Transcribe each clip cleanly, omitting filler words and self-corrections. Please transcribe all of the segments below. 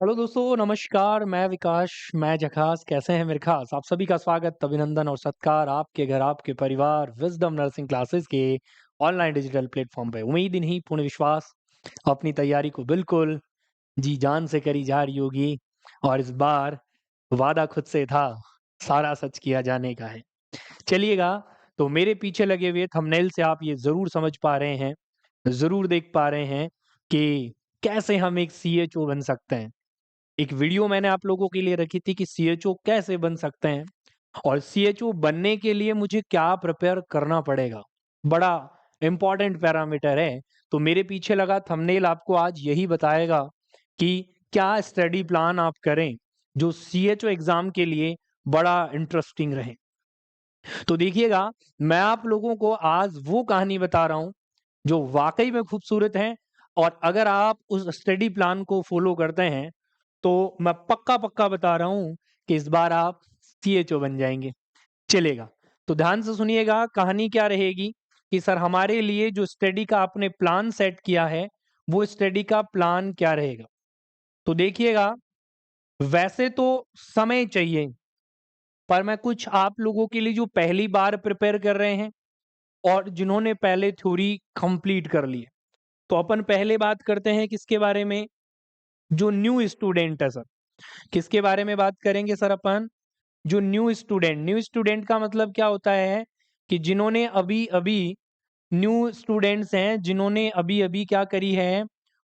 Hello दोस्तों, नमस्कार। मैं विकास, मैं जखास। कैसे हैं मेरे खास? आप सभी का स्वागत, अभिनंदन और सत्कार आपके घर, आपके परिवार विज़डम नर्सिंग क्लासेस के ऑनलाइन डिजिटल प्लेटफ़ॉर्म पे। उम्मीद नहीं, पूर्ण विश्वास अपनी तैयारी को बिल्कुल जी-जान से करी जा रही होगी और इस बार वादा खुद से था, सारा सच किया जाने का है। चलिएगा, तो मेरे पीछे लगे हुए थंबनेल से आप ये ज़रूर समझ पा रहे हैं, ज़रूर देख पा रहे हैं कि कैसे हम एक सीएचओ बन सकते हैं। एक वीडियो मैंने आप लोगों के लिए रखी थी कि सीएचओ कैसे बन सकते हैं और सीएचओ बनने के लिए मुझे क्या प्रिपेयर करना पड़ेगा। बड़ा इम्पोर्टेंट पैरामीटर है। तो मेरे पीछे लगा थंबनेल आपको आज यही बताएगा कि क्या स्टडी प्लान आप करें जो सीएचओ एग्जाम के लिए बड़ा इंटरेस्टिंग रहे। तो देखिएगा, मैं आप लोगों को आज वो कहानी बता रहा हूँ जो वाक़ई में खूबसूरत है और अगर आप उस स्टडी प्लान को फ़ॉलो करते हैं, तो मैं पक्का-पक्का बता रहा हूँ कि इस बार आप सीएचओ बन जाएँगे। चलेगा, तो ध्यान से सुनिएगा कहानी क्या रहेगी कि सर हमारे लिए जो स्टडी का आपने प्लान सेट किया है, वो स्टडी का प्लान क्या रहेगा? तो देखिएगा, वैसे तो समय चाहिए, पर मैं कुछ आप लोगों के लिए जो पहली बार प्रिपेयर कर रहे हैं और जिन्होंने पहले थ्योरी कंप्लीट कर ली है। तो अपन पहले बात करते हैं किसके बारे में? जो न्यू स्टूडेंट है सर। किसके बारे में बात करेंगे सर अपन? जो न्यू स्टूडेंट का मतलब क्या होता है कि जिन्होंने अभी-अभी न्यू स्टूडेंट्स हैं, जिन्होंने अभी-अभी क्या करी है,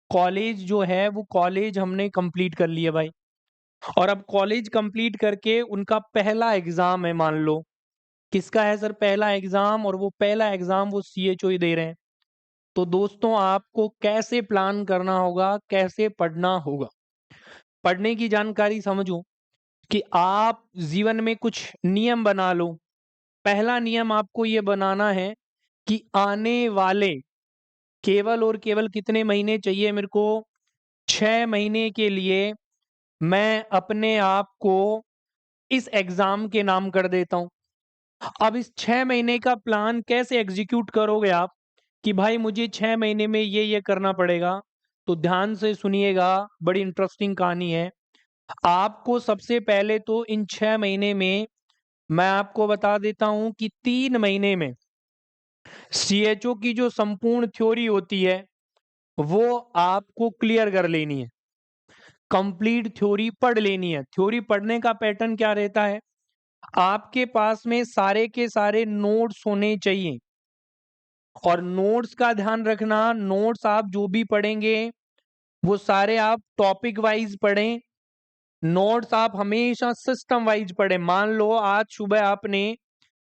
कॉलेज जो है वो कॉलेज हमने कंप्लीट कर लिया भाई। और अब कॉलेज कंप्लीट करके उनका पहला एग्ज़ाम है मान लो। किसका है सर पहला एग्ज़ाम? और वो पहला एग्ज़ाम वो सीएचओ ही दे रहे हैं। तो दोस्तों आपको कैसे प्लान करना होगा, कैसे पढ़ना होगा? पढ़ने की जानकारी समझो कि आप जीवन में कुछ नियम बना लो। पहला नियम आपको ये बनाना है कि आने वाले केवल और केवल कितने महीने चाहिए मेरे को? 6 महीने के लिए मैं अपने आप को इस एग्ज़ाम के नाम कर देता हूँ। अब इस 6 महीने का प्लान कैसे एग्ज़ीक्यूट करोगे आप कि भाई मुझे 6 महीने में ये करना पड़ेगा? तो ध्यान से सुनिएगा, बड़ी इंटरेस्टिंग कहानी है। आपको सबसे पहले तो इन 6 महीने में मैं आपको बता देता हूँ कि 3 महीने में सीएचओ की जो संपूर्ण थ्योरी होती है, वो आपको क्लियर कर लेनी है। कंप्लीट थ्योरी पढ़ लेनी है। थ्योरी पढ़ने का पैटर्न क्या रहता है? आपके पास में सारे के सारे नोट्स होने चाहिए और नोट्स का ध्यान रखना, नोट्स आप जो भी पढ़ेंगे, वो सारे आप टॉपिक वाइज़ पढ़ें। नोट्स आप हमेशा सिस्टम वाइज़ पढ़ें। मान लो आज सुबह आपने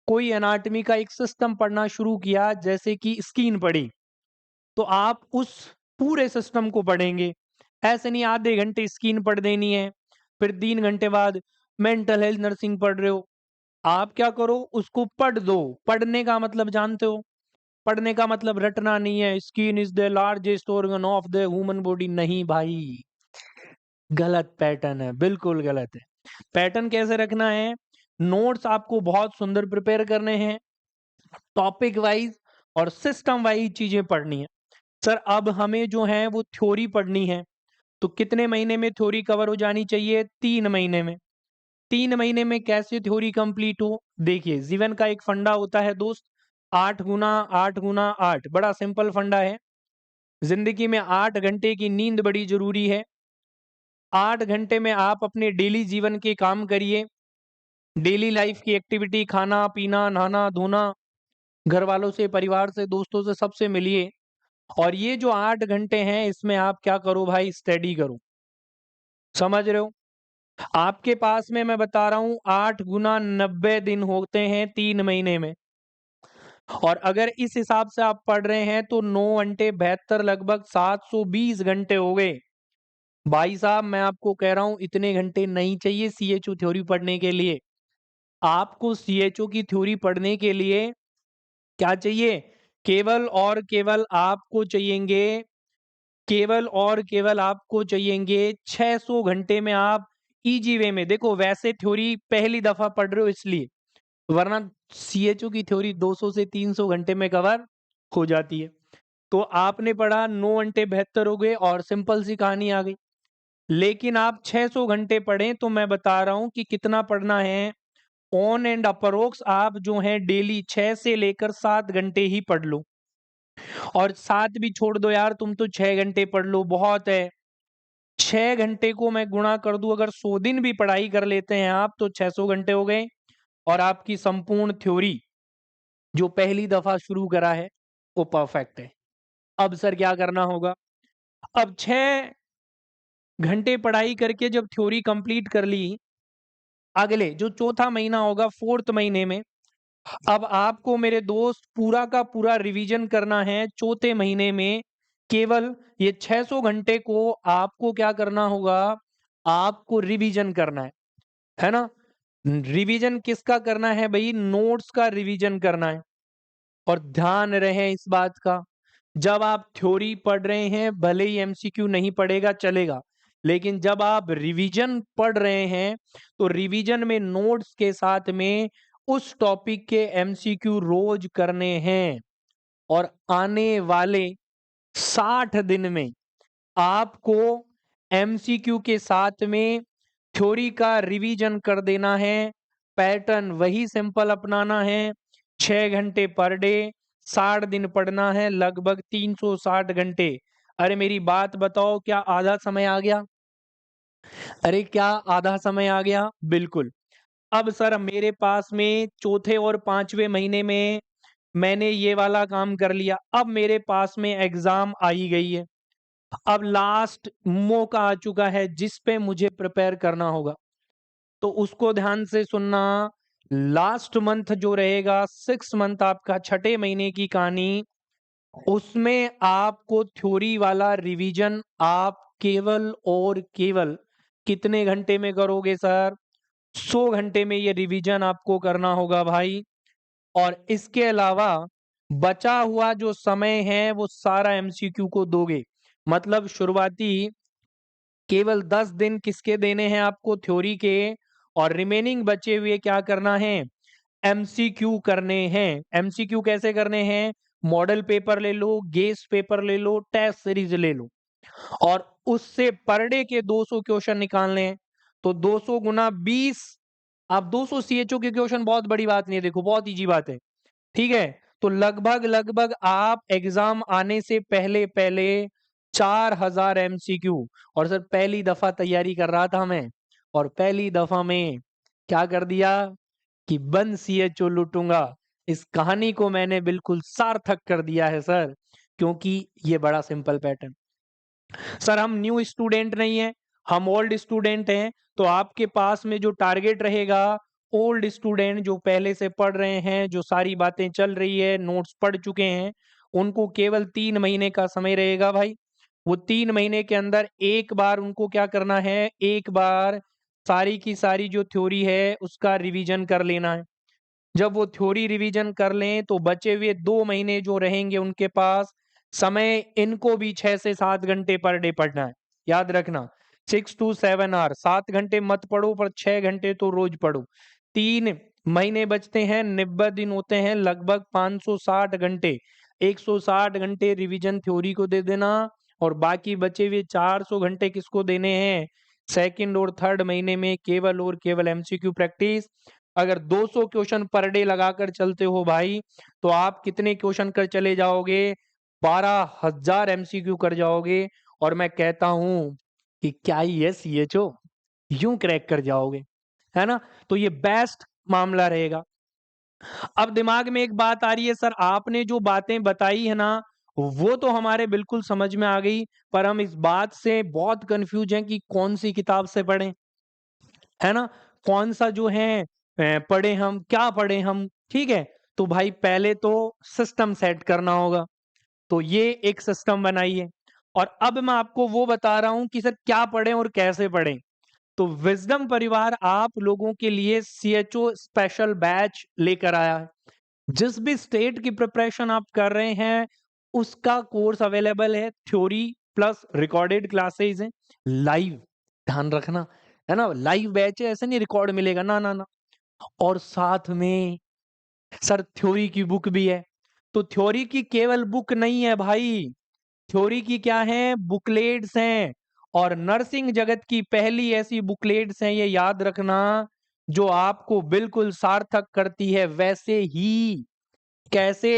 कोई एनाटॉमी का एक सिस्टम पढ़ना शुरू किया जैसे कि स्किन पढ़ी, तो आप उस पूरे सिस्टम को पढ़ेंगे। ऐसे नहीं आधे घंटे स्किन पढ़ देनी है, फिर 3 घंटे बाद मेंटल हेल्थ नर्सिंग पढ़ रहे हो। आप क्या करो उसको पढ़ दो। पढ़ने का मतलब जानते हो? पढ़ने का मतलब रटना नहीं है, skin is the largest organ of the human body नहीं भाई, गलत पैटर्न है, बिल्कुल गलत है। पैटर्न कैसे रखना है? नोट्स आपको बहुत सुंदर प्रिपेयर करने हैं, टॉपिक वाइज़ और सिस्टम वाइज़ चीज़ें पढ़नी है। सर अब हमें जो है वो थ्योरी पढ़नी है, तो कितने महीने में थ्योरी कवर हो जानी चाहिए? 3 महीने में। 3 महीने में कैसे थ्योरी कंप्लीट हो? देखिए, जीवन का एक फंडा होता है दोस्त, 8 गुना 8 गुना 8 बड़ा सिंपल फंडा है। ज़िंदगी में 8 घंटे की नींद बड़ी ज़रूरी है। 8 घंटे में आप अपने डेली जीवन के काम करिए, डेली लाइफ़ की एक्टिविटी खाना-पीना, नहाना-धोना, घरवालों से, परिवार से, दोस्तों से सबसे मिलिए और ये जो 8 घंटे हैं इसमें आप क्या करो भाई स्टडी करो। समझ रहे हो? आपके पास में मैं बता रहा हूँ 8 गुना 90 दिन होते हैं 3 महीने में और अगर इस हिसाब से आप पढ़ रहे हैं तो 9 घंटे 72 लगभग 720 घंटे हो गए। भाई साहब मैं आपको कह रहा हूँ इतने घंटे नहीं चाहिए सीएचओ थ्योरी पढ़ने के लिए। आपको सीएचओ की थ्योरी पढ़ने के लिए क्या चाहिए? केवल और केवल आपको चाहिएंगे केवल और केवल आपको चाहिएंगे 600 घंटे में आप इजी वे में देखो वैसे थ्योरी पहली दफा पढ़ रहे हो इसलिए, वरना सीएचओ की थ्योरी 200 से 300 घंटे में कवर हो जाती है। तो आपने पढ़ा 9 घंटे 72 हो गए और सिंपल सी कहानी आ गई। लेकिन आप 600 घंटे पढ़ें तो मैं बता रहा हूं कि कितना पढ़ना है। ऑन एंड अप्रोक्स आप जो है डेली 6 से लेकर 7 घंटे ही पढ़ लो। और 7 भी छोड़ दो यार, तुम तो 6 घंटे पढ़ लो, बहुत है। 6 घंटे को मैं गुणा कर दूं, अगर 100 दिन भी पढ़ाई कर लेते हैं आप तो 600 घंटे हो गए। और आपकी संपूर्ण थ्योरी जो पहली दफा शुरू करा है वो परफेक्ट है। अब सर क्या करना होगा? अब 6 घंटे पढ़ाई करके जब थ्योरी कंप्लीट कर ली, अगले जो चौथा महीना होगा, फोर्थ महीने में अब आपको मेरे दोस्त पूरा का पूरा रिवीजन करना है। चौथे महीने में केवल ये 600 घंटे को आपको क्या करना होगा? आपको रिवीजन करना है ना? रिवीजन किसका करना है भाई? नोट्स का रिवीजन करना है। और ध्यान रहे इस बात का, जब आप थ्योरी पढ़ रहे हैं भले ही एमसीक्यू नहीं पढ़ेगा चलेगा, लेकिन जब आप रिवीजन पढ़ रहे हैं तो रिवीजन में नोट्स के साथ में उस टॉपिक के एमसीक्यू रोज करने हैं। और आने वाले 60 दिन में आपको एमसीक्यू के साथ में थ्योरी का रिवीजन कर देना है। पैटर्न वही सिंपल अपनाना है। 6 घंटे पर डे, 60 दिन पढ़ना है, लगभग 360 घंटे। अरे मेरी बात बताओ, क्या आधा समय आ गया? अरे क्या आधा समय आ गया? बिल्कुल। अब सर मेरे पास में चौथे और पांचवें महीने में मैंने ये वाला काम कर लिया। अब मेरे पास में एग्जाम आई गई है। अब लास्ट मौका आ चुका है जिस पे मुझे प्रिपेयर करना होगा। तो उसको ध्यान से सुनना। लास्ट मंथ जो रहेगा, 6 मंथ, आपका छठे महीने की कहानी, उसमें आपको थ्योरी वाला रिवीजन आप केवल और केवल कितने घंटे में करोगे सर? 100 घंटे में ये रिवीजन आपको करना होगा भाई। और इसके अलावा बचा हुआ जो समय है वो सारा एमसीक्यू को दोगे। मतलब शुरुआती केवल 10 दिन किसके देने हैं आपको? थ्योरी के। और रिमेनिंग बचे हुए क्या करना है? एमसीक्यू करने हैं। एमसीक्यू कैसे करने हैं? मॉडल पेपर ले लो, गेस पेपर ले लो, टेस्ट सीरीज ले लो, और उससे पर डे के 200 क्वेश्चन निकालने हैं। तो 200 गुना 20, आप 200 सीएचओ के क्वेश्चन बहुत बड़ी बात नहीं है, देखो बहुत इजी बात है। ठीक है? तो लगभग लगभग आप एग्जाम आने से पहले पहले 4000 एमसीक्यू। और सर पहली दफा तैयारी कर रहा था मैं, और पहली दफा में क्या कर दिया कि 1 सीएचओ लूटूंगा। इस कहानी को मैंने बिल्कुल सार्थक कर दिया है सर, क्योंकि ये बड़ा सिंपल पैटर्न। सर हम न्यू स्टूडेंट नहीं है, हम ओल्ड स्टूडेंट हैं। तो आपके पास में जो टारगेट रहेगा, ओल्ड स्टूडेंट जो पहले से पढ़ रहे हैं, जो सारी बातें चल रही है, नोट्स पढ़ चुके हैं, उनको केवल 3 महीने का समय रहेगा भाई। वो 3 महीने के अंदर एक बार उनको क्या करना है? एक बार सारी की सारी जो थ्योरी है उसका रिवीजन कर लेना है। जब वो थ्योरी रिवीजन कर लें तो बचे हुए 2 महीने जो रहेंगे उनके पास समय, इनको भी 6 से 7 घंटे पर डे पढ़ना है। याद रखना, 6 to 7 आवर, 7 घंटे मत पढ़ो पर 6 घंटे तो रोज पढ़ो। 3 महीने बचते हैं, 90 दिन होते हैं, लगभग 560 घंटे। 160 घंटे रिवीजन थ्योरी को दे देना, और बाकी बचे हुए 400 घंटे किसको देने हैं? सेकंड और थर्ड महीने में केवल और केवल एमसीक्यू प्रैक्टिस। अगर 200 क्वेश्चन पर डे लगाकर चलते हो भाई, तो आप कितने क्वेश्चन कर चले जाओगे? 12,000 एमसीक्यू कर जाओगे। और मैं कहता हूं कि क्या ही है सीएचओ, यूं क्रैक कर जाओगे, है ना? तो ये बेस्ट मामला रहेगा। अब दिमाग में एक बात आ रही है, सर आपने जो बातें बताई है ना, वो तो हमारे बिल्कुल समझ में आ गई, पर हम इस बात से बहुत कंफ्यूज हैं कि कौन सी किताब से पढ़ें, है ना? कौन सा जो है पढ़े हम, क्या पढ़े हम? ठीक है? तो भाई पहले तो सिस्टम सेट करना होगा। तो ये एक सिस्टम बनाइए। और अब मैं आपको वो बता रहा हूं कि सर क्या पढ़ें और कैसे पढ़ें। तो विजडम परिवार आप लोगों के लिए सीएचओ स्पेशल बैच लेकर आया है। जिस भी स्टेट की प्रिपरेशन आप कर रहे हैं उसका कोर्स अवेलेबल है। थ्योरी प्लस रिकॉर्डेड क्लासेस हैं, लाइव, ध्यान रखना, है ना? लाइव बैच है, ऐसे नहीं रिकॉर्ड मिलेगा, ना ना ना। और साथ में सर थ्योरी की बुक भी है। तो थ्योरी की केवल बुक नहीं है भाई, थ्योरी की क्या है? बुकलेट्स हैं। और नर्सिंग जगत की पहली ऐसी बुकलेट्स हैं, ये याद रखना, जो आपको बिल्कुल सार्थक करती है। वैसे ही कैसे?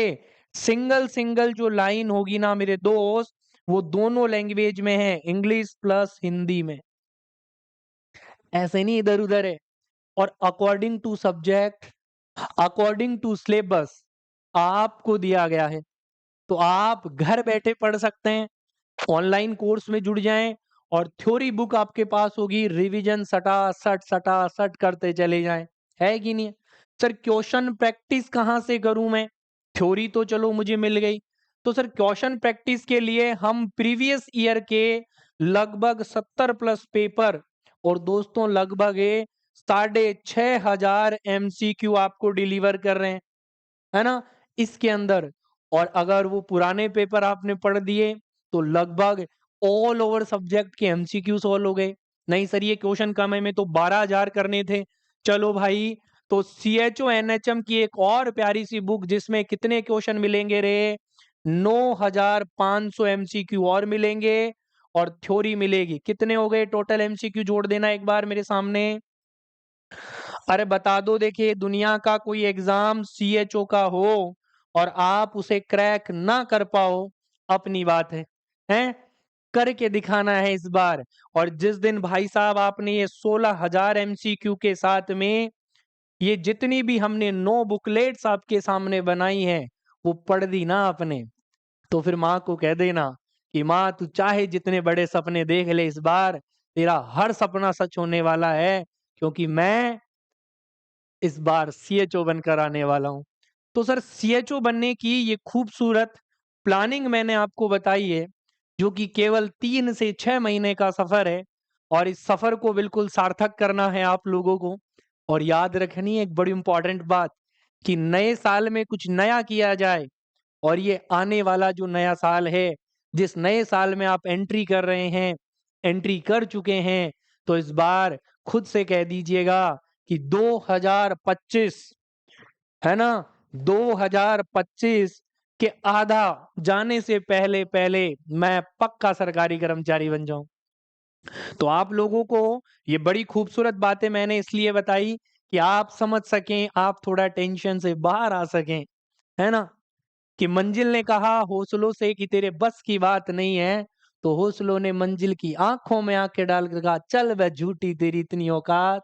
सिंगल सिंगल जो लाइन होगी ना मेरे दोस्त, वो दोनों लैंग्वेज में है, इंग्लिश प्लस हिंदी में, ऐसे नहीं इधर उधर है। और according to subject, according to syllabus आपको दिया गया है, तो आप घर बैठे पढ़ सकते हैं, ऑनलाइन कोर्स में जुड़ जाएं और थ्योरी बुक आपके पास होगी, रिवीजन सटा सट करते चले जाएं। है कि नहीं? सर क्वेश्चन प्रैक्टिस कहाँ से करूं मैं? थ्योरी तो चलो मुझे मिल गई, तो सर क्वेश्चन प्रैक्टिस के लिए हम प्रीवियस ईयर के लगभग 70 प्लस पेपर और दोस्तों लगभग 6,500 MCQ आपको डिलीवर कर रहे हैं, है ना, इसके अंदर। और अगर वो पुराने पेपर आपने पढ़ दिए तो लगभग ऑल ओवर सब्जेक्ट के एमसीक्यू सॉल्व हो गए। नहीं सर ये क्वेश्चन कम है, में तो 12,000 करने थे। चलो भाई, तो सीएचओ एनएचएम की एक और प्यारी सी बुक जिसमें कितने क्वेश्चन मिलेंगे रे? 9,500 एमसीक्यू और मिलेंगे, और थ्योरी मिलेगी। कितने हो गए टोटल एमसीक्यू? जोड़ देना एक बार मेरे सामने। अरे बता दो, देखिए दुनिया का कोई एग्जाम सीएचओ का हो और आप उसे क्रैक ना कर पाओ, अपनी बात है, हैं? करके दिखाना है इस बार। और जिस दिन भाई साहब आपने ये 16,000 एमसीक्यू के साथ में ये जितनी भी हमने 9 बुकलेट्स आपके सामने बनाई है वो पढ़ दी ना आपने, तो फिर माँ को कह देना कि माँ तू चाहे जितने बड़े सपने देख ले, इस बार तेरा हर सपना सच होने वाला है, क्योंकि मैं इस बार सीएचओ बनकर आने वाला हूं। तो सर सीएचओ बनने की ये खूबसूरत प्लानिंग मैंने आपको बताई है, जो कि केवल 3 से 6 महीने का सफर है, और इस सफर को बिल्कुल सार्थक करना है आप लोगों को। और याद रखनी है एक बड़ी इंपॉर्टेंट बात, कि नए साल में कुछ नया किया जाए। और ये आने वाला जो नया साल है, जिस नए साल में आप एंट्री कर रहे हैं, एंट्री कर चुके हैं, तो इस बार खुद से कह दीजिएगा कि 2025, है ना, 2025 के आधा जाने से पहले पहले मैं पक्का सरकारी कर्मचारी बन जाऊं। तो आप लोगों को ये बड़ी खूबसूरत बातें मैंने इसलिए बताई कि आप समझ सकें, आप थोड़ा टेंशन से बाहर आ सकें, है ना। कि मंजिल ने कहा हौसलों से कि तेरे बस की बात नहीं है, तो हौसलों ने मंजिल की आंखों में आंखें डालकर कहा चल वह झूठी तेरी इतनी औकात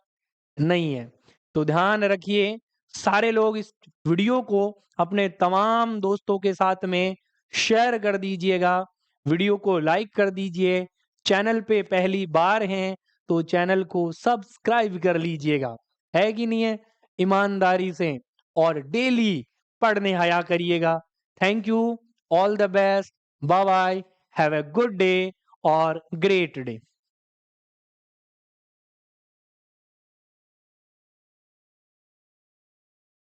नहीं है। तो ध्यान रखिए, सारे लोग इस वीडियो को अपने तमाम दोस्तों के साथ में शेयर कर दीजिएगा, वीडियो को लाइक कर दीजिए, चैनल पे पहली बार हैं तो चैनल को सब्सक्राइब कर लीजिएगा, है कि नहीं है, ईमानदारी से, और डेली पढ़ने आया करिएगा। Thank you, all the best, bye bye, have a good day और ग्रेट डे।